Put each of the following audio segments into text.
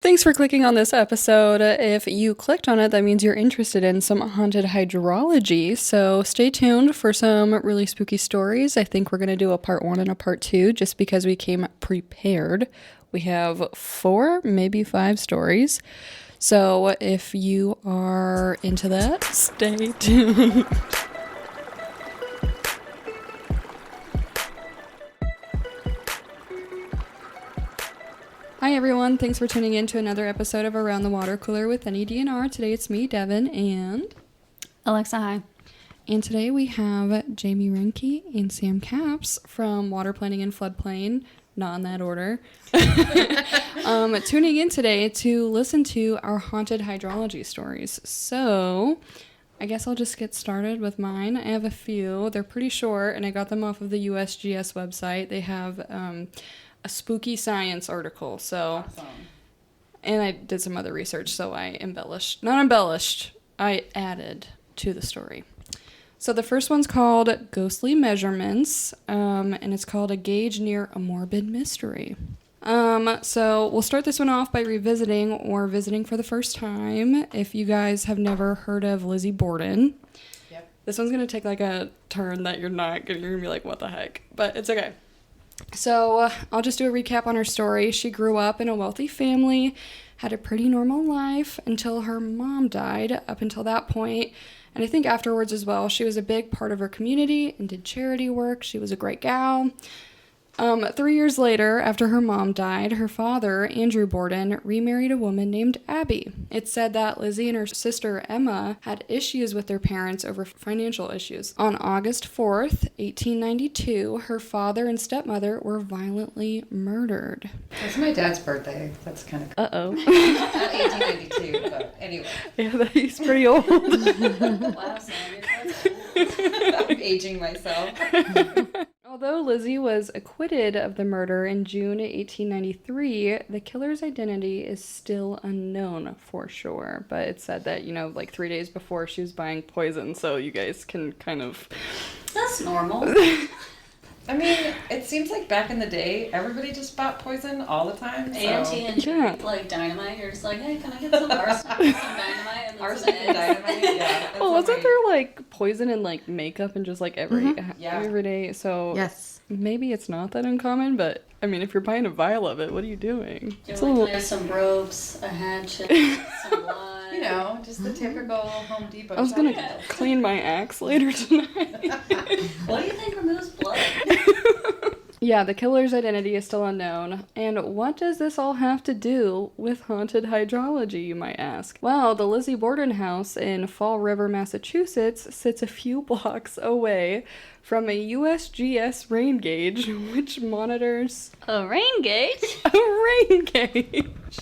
Thanks for clicking on this episode. If you clicked on it, that means you're interested in some haunted hydrology. So stay tuned for some really spooky stories. I think we're going to do a part 1 and a part 2 just because we came prepared. We have 4, maybe 5 stories. So if you are into that, stay tuned. Hi everyone, thanks for tuning in to another episode of Around the Water Cooler with any DNR. Today it's me, Devin, and Alexa, hi. And today we have Jamie Renke and Sam Capps from Water Planning and Floodplain, not in that order, tuning in today to listen to our haunted hydrology stories. So I guess I'll just get started with mine. I have a few. They're pretty short, and I got them off of the USGS website. They have a spooky science article, so awesome. And I did some other research, so I I added to the story. So the first one's called Ghostly Measurements, and it's called A Gauge Near a Morbid Mystery. So we'll start this one off by revisiting or visiting for the first time. If you guys have never heard of Lizzie Borden, yep. This one's going to take like a turn that you're going to be like, what the heck? But it's okay. So I'll just do a recap on her story. She grew up in a wealthy family, had a pretty normal life until her mom died. Up until that point, and I think afterwards as well, she was a big part of her community and did charity work. She was a great gal. 3 years later, after her mom died, her father, Andrew Borden, remarried a woman named Abby. It's said that Lizzie and her sister Emma had issues with their parents over financial issues. On August 4th, 1892, her father and stepmother were violently murdered. That's my dad's birthday. That's kind of cool. Uh-oh. Not 1892, but anyway. Yeah, he's pretty old. Wow, Sam, I'm aging myself. Although Lizzie was acquitted of the murder in June 1893, the killer's identity is still unknown for sure. But it's said that, like 3 days before she was buying poison, so you guys can kind of... That's normal. I mean, it seems like back in the day, everybody just bought poison all the time. So. Yeah. Like dynamite, you're just like, hey, can I get some arsenic and some dynamite and arsenic and dynamite? Yeah. Well, wasn't there like poison in like makeup and just like every day? So yes, maybe it's not that uncommon, but I mean, if you're buying a vial of it, what are you doing? There's some ropes, a hatchet, some blood. Just the typical Home Depot. I was gonna clean my axe later tonight. What do you think removes blood? Yeah, the killer's identity is still unknown. And what does this all have to do with haunted hydrology, you might ask? Well, the Lizzie Borden house in Fall River, Massachusetts sits a few blocks away from a USGS rain gauge, which monitors... A rain gauge? A rain gauge!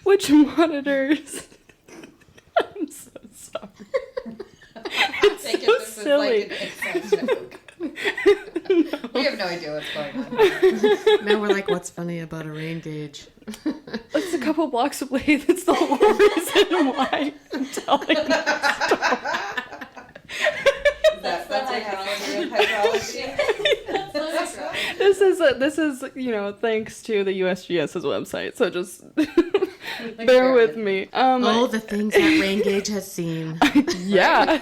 Which monitors... I'm so sorry. It's so silly. We have no idea what's going on. Now we're like, what's funny about a rain gauge? It's a couple blocks away. That's the whole reason why I'm telling that story. That's hydrology. This is thanks to the USGS's website. So just bear with me. The things that rain gauge has seen. Yeah.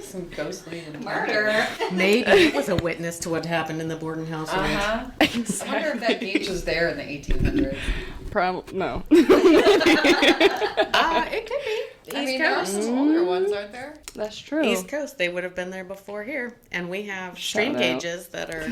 Some ghostly murder. Maybe it was a witness to what happened in the Borden household. Exactly. I wonder if that gauge was there in the 1800s. Probably no. It could be. There are some older ones, aren't there? That's true. East Coast, they would have been there before here. And we have strain gauges that are,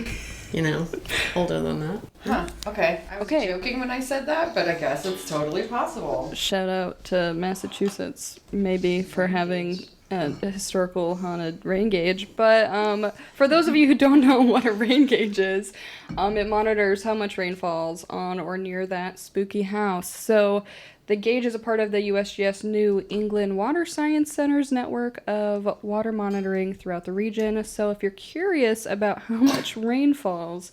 older than that. Huh. Okay. I was joking when I said that, but I guess it's totally possible. Shout out to Massachusetts, maybe, for having a historical haunted rain gauge. But for those of you who don't know what a rain gauge is, it monitors how much rain falls on or near that spooky house. So the gauge is a part of the USGS New England Water Science Center's network of water monitoring throughout the region. So if you're curious about how much rain falls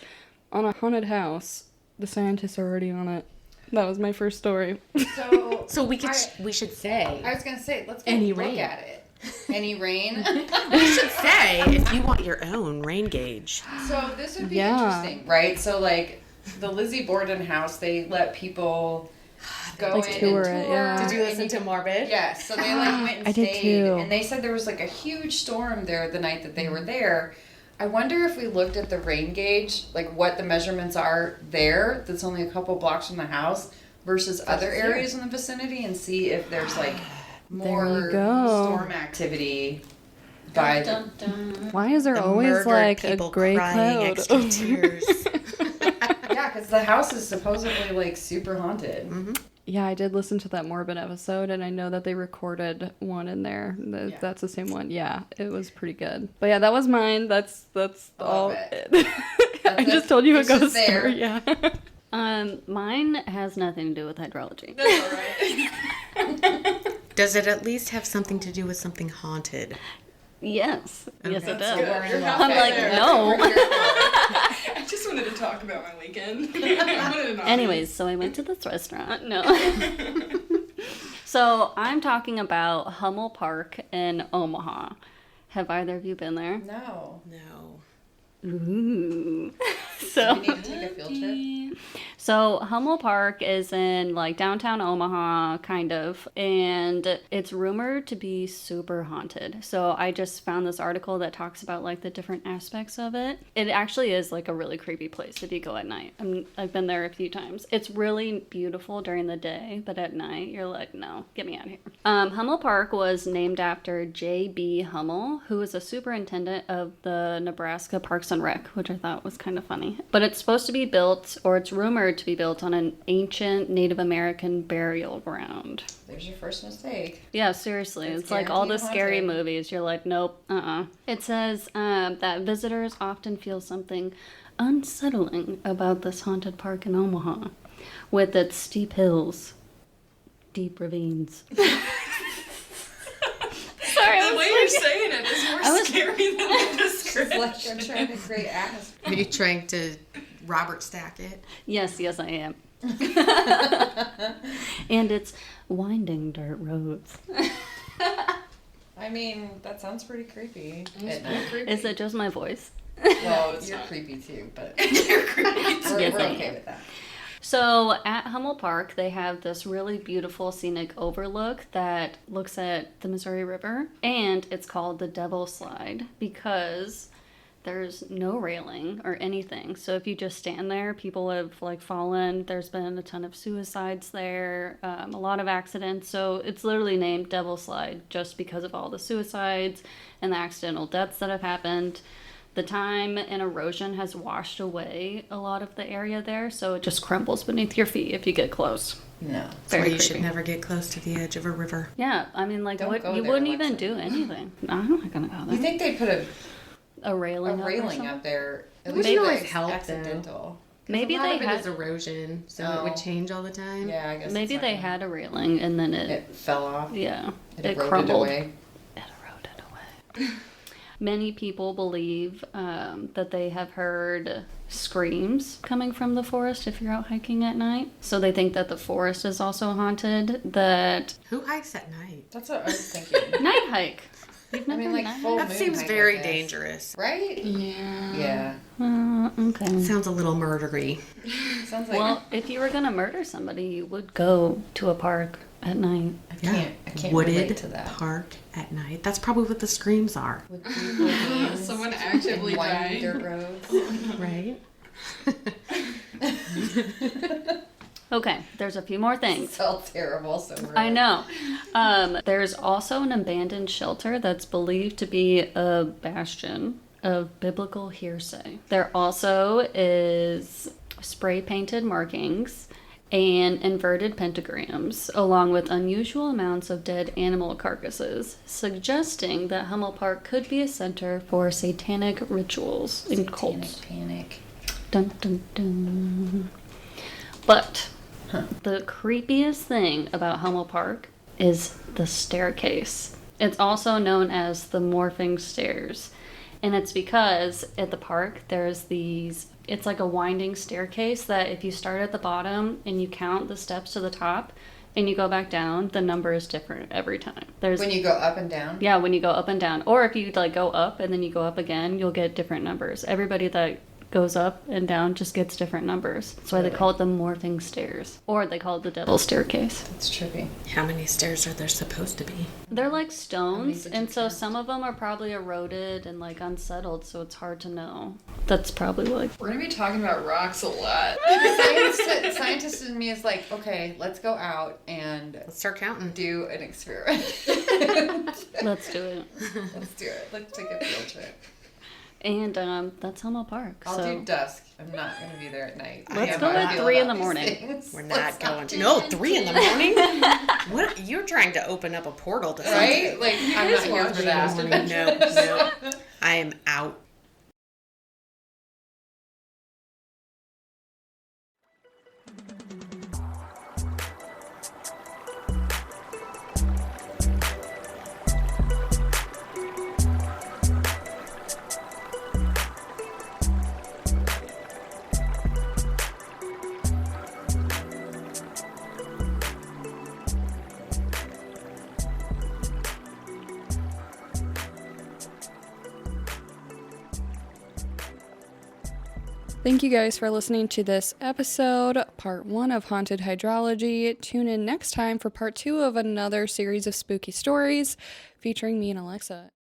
on a haunted house, the scientists are already on it. That was my first story. So we should say. I was gonna say, let's go look at it. Any rain? We should say if you want your own rain gauge. So this would be interesting, right? So like the Lizzie Borden house, they let people go Like in tour and it, tour. yeah. Did you listen to Morbid? Yes, so they like went and I did stayed, too. and they said there was like a huge storm there the night that they were there. I wonder if we looked at the rain gauge, like what the measurements are there, that's only a couple blocks from the house, versus other here. areas in the vicinity, and see if there's like There more you go. storm activity by the. Dun, dun. Why is there The always murdered like a people gray crying cloud? extra over- tears. Yeah, because the house is supposedly like super haunted. Yeah, I did listen to that Morbid episode, and I know that they recorded one in there. Yeah. That's the same one. Yeah, it was pretty good. But yeah, that was mine. That's all. it. I just told you a It's just ghost there. story. Yeah. Mine has nothing to do with hydrology. That's all right. Does it at least have something to do with something haunted? Yes, yes, it That's does. good. We're in I'm love. like, That's no. what we're here for. I just wanted to talk about my weekend. I wanted to know. Anyways, so I went to this restaurant. No. So I'm talking about Hummel Park in Omaha. Have either of you been there? No. No. Ooh. Do So. we need to take a field trip? So Hummel Park is in like downtown Omaha, kind of, and it's rumored to be super haunted. So I just found this article that talks about like the different aspects of it. It actually is like a really creepy place if you go at night. I've been there a few times. It's really beautiful during the day, but at night you're like, no, get me out of here. Hummel Park was named after J.B. Hummel, who was a superintendent of the Nebraska Parks and Rec, which I thought was kind of funny. But it's supposed to be built, or it's rumored to be built on an ancient Native American burial ground. There's your first mistake. Yeah, seriously. It's It's like all the guaranteed scary haunted. movies. You're like, nope, It says that visitors often feel something unsettling about this haunted park in Omaha, with its steep hills, deep ravines. Sorry, I The was way you're saying it is more I was- scary than the It's description. like I'm trying to create atmosphere. Are you trying to Robert Stack it? Yes, I am. And it's winding dirt roads. I mean, that sounds pretty creepy. At night. Is it just my voice? Well, you're creepy too, but we're Yes, I okay am. with that. So at Hummel Park, they have this really beautiful scenic overlook that looks at the Missouri River, and it's called the Devil Slide because there's no railing or anything. So if you just stand there, people have like fallen. There's been a ton of suicides there, a lot of accidents. So it's literally named Devil Slide just because of all the suicides and the accidental deaths that have happened. The time and erosion has washed away a lot of the area there, so it just crumbles beneath your feet if you get close. No. That's why Very you should creepy. never get close to the edge of a river. Yeah, I mean, like, Don't what go you there, wouldn't even Alexa. do anything. I'm not gonna go You there. think they'd put A a railing, railing up. up there? At Wouldn't least if always it's help, though. accidental. Maybe a lot they of it had. is erosion, so it Oh. would change all the time. Yeah, I guess. Maybe it's not they gonna- had a railing and then It fell off. yeah, It it eroded crumbled. away. It eroded away. Many people believe that they have heard screams coming from the forest if you're out hiking at night. So they think that the forest is also haunted. That Who hikes at night? That's what I was thinking. night hike. You've I never mean, like night full That moon seems hike, very I guess. dangerous. Right? Yeah. Yeah. Okay. Sounds a little murdery. Sounds like Well, if you were gonna murder somebody, you would go to a park at night. I can't Wooded relate to that. park at night. That's probably what the screams are, With deep ravines Someone and actively winding dying. dirt roads. right? Okay, there's a few more things. It's all terrible. So we're I like, know. There's also an abandoned shelter that's believed to be a bastion of biblical hearsay. There also is spray painted markings and inverted pentagrams, along with unusual amounts of dead animal carcasses, suggesting that Hummel Park could be a center for satanic rituals and cults. Panic. Dun, dun, dun. But the creepiest thing about Hummel Park is the staircase. It's also known as the morphing stairs. And it's because at the park there's these, it's like a winding staircase that if you start at the bottom and you count the steps to the top and you go back down, the number is different every time. There's When you go up and down. yeah, when you go up and down. Or if you like go up and then you go up again, you'll get different numbers. Everybody that goes up and down, just gets different numbers. That's why they call it the morphing stairs. Or they call it the devil's staircase. It's trippy. How many stairs are there supposed to be? They're like stones, did and you so count? some of them are probably eroded and like unsettled, so it's hard to know. That's probably like We're going to be talking about rocks a lot. Scientist in me is like, okay, let's go out and Let's start counting. do an experiment. let's do it. Let's do it. Let's take a field trip. And that's Hummel Park. I'll so do dusk. I'm not going to be there at night. Let's am go gonna at feel 3 in about the these morning. things. We're Let's not going do to. No, it. 3 in the morning? What? You're trying to open up a portal to Right? Like, I'm not here for that. something. No. I am out. Thank you guys for listening to this episode, part 1 of Haunted Hydrology. Tune in next time for part 2 of another series of spooky stories featuring me and Alexa.